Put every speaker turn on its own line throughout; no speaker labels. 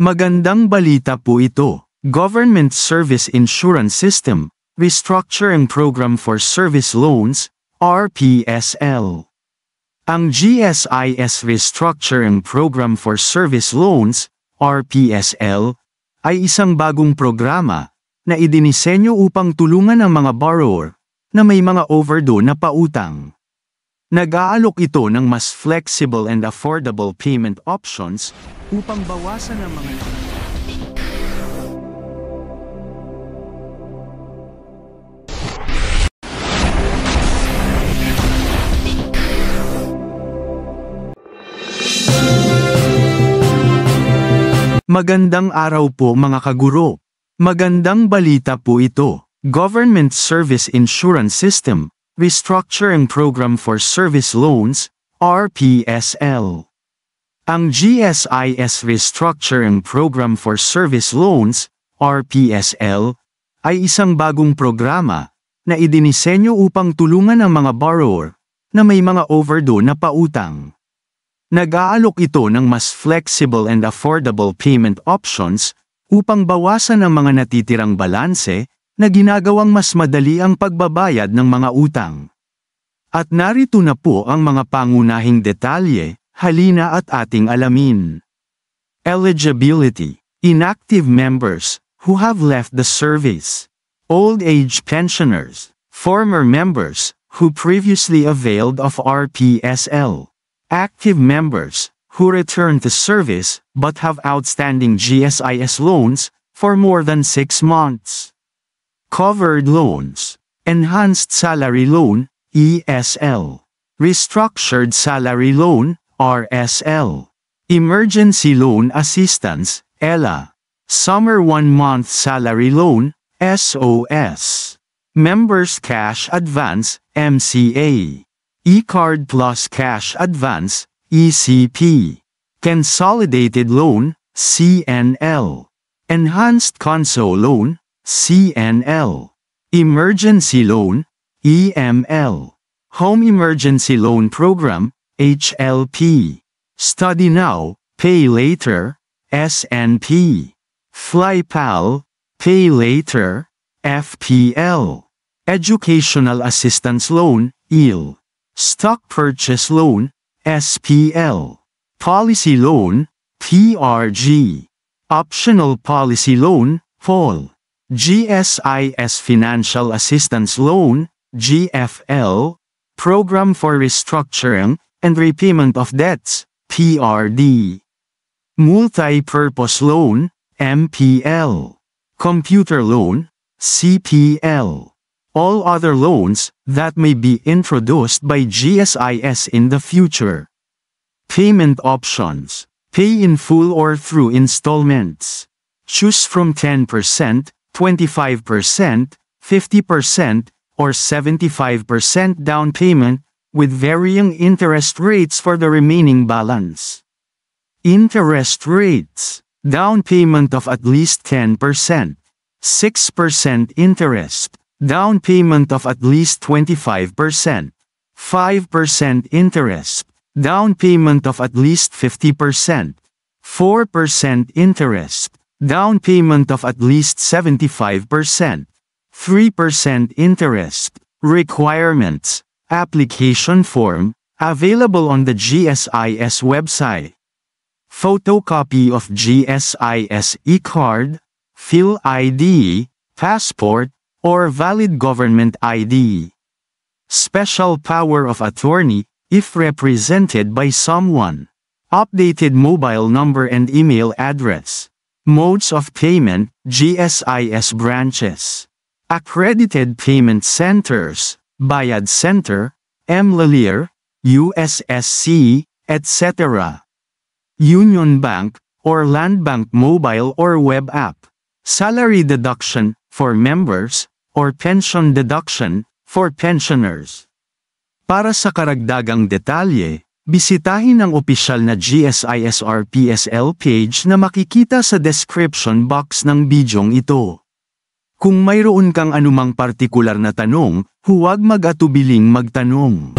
Magandang balita po ito. Government Service Insurance System, Restructuring Program for Service Loans, RPSL. Ang GSIS Restructuring Program for Service Loans, RPSL, ay isang bagong programa na idinisenyo upang tulungan ang mga borrower na may mga overdue na pautang. Nag-aalok ito ng mas flexible and affordable payment options upang bawasan ang mga Magandang araw po mga kaguro. Magandang balita po ito. Government Service Insurance System, Restructuring Program for Service Loans, RPSL. Ang GSIS Restructuring Program for Service Loans, RPSL, ay isang bagong programa na idinisenyo upang tulungan ang mga borrower na may mga overdue na pautang. Nag-aalok ito ng mas flexible and affordable payment options upang bawasan ang mga natitirang balanse na ginagawang mas madali ang pagbabayad ng mga utang. At narito na po ang mga pangunahing detalye, halina at ating alamin. Eligibility: inactive members who have left the service, old age pensioners, former members who previously availed of RPSL. Active members who return to service but have outstanding GSIS loans for more than 6 months. Covered loans, enhanced salary loan, ESL. Restructured salary loan, RSL. Emergency loan assistance, ELA. Summer 1-month salary loan, SOS. Members cash advance, MCA. E-Card Plus Cash Advance, ECP. Consolidated Loan, CNL. Enhanced Conso Loan, CNL. Emergency Loan, EML. Home Emergency Loan Program, HLP. Study Now, Pay Later, SNP. FlyPal, Pay Later, FPL. Educational Assistance Loan, EAL. Stock Purchase Loan, SPL. Policy Loan, PRG. Optional Policy Loan, POL. GSIS Financial Assistance Loan, GFL. Program for Restructuring and Repayment of Debts, PRD. Multi-Purpose Loan, MPL. Computer Loan, CPL. All other loans that may be introduced by GSIS in the future. Payment options: pay in full or through installments. Choose from 10%, 25%, 50%, or 75% down payment with varying interest rates for the remaining balance. Interest rates: down payment of at least 10%, 6% interest. Down payment of at least 25%, 5% interest, down payment of at least 50%, 4% interest, down payment of at least 75%, 3% interest. Requirements: application form, available on the GSIS website. Photocopy of GSIS e-card, Phil ID, passport, or valid government ID. Special power of attorney, if represented by someone. Updated mobile number and email address. Modes of payment, GSIS branches. Accredited payment centers, Bayad Center, MLalir, USSC, etc. Union Bank, or Land Bank mobile or web app. Salary deduction, for members, or pension deduction, for pensioners. Para sa karagdagang detalye, bisitahin ang opisyal na GSIS RPSL page na makikita sa description box ng bidyong ito. Kung mayroon kang anumang partikular na tanong, huwag mag-atubiling magtanong.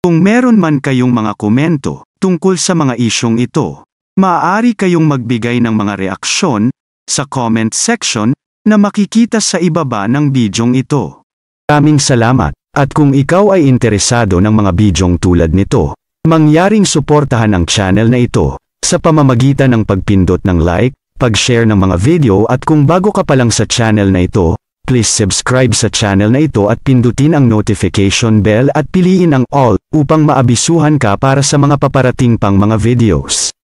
Kung meron man kayong mga komento, tungkol sa mga isyong ito. Maaari kayong magbigay ng mga reaksyon sa comment section na makikita sa ibaba ng bidyong ito. Maraming salamat, at kung ikaw ay interesado ng mga bidyong tulad nito, mangyaring suportahan ang channel na ito sa pamamagitan ng pagpindot ng like, pag-share ng mga video at kung bago ka pa lang sa channel na ito, please subscribe sa channel na ito at pindutin ang notification bell at piliin ang all upang maabisuhan ka para sa mga paparating pang mga videos.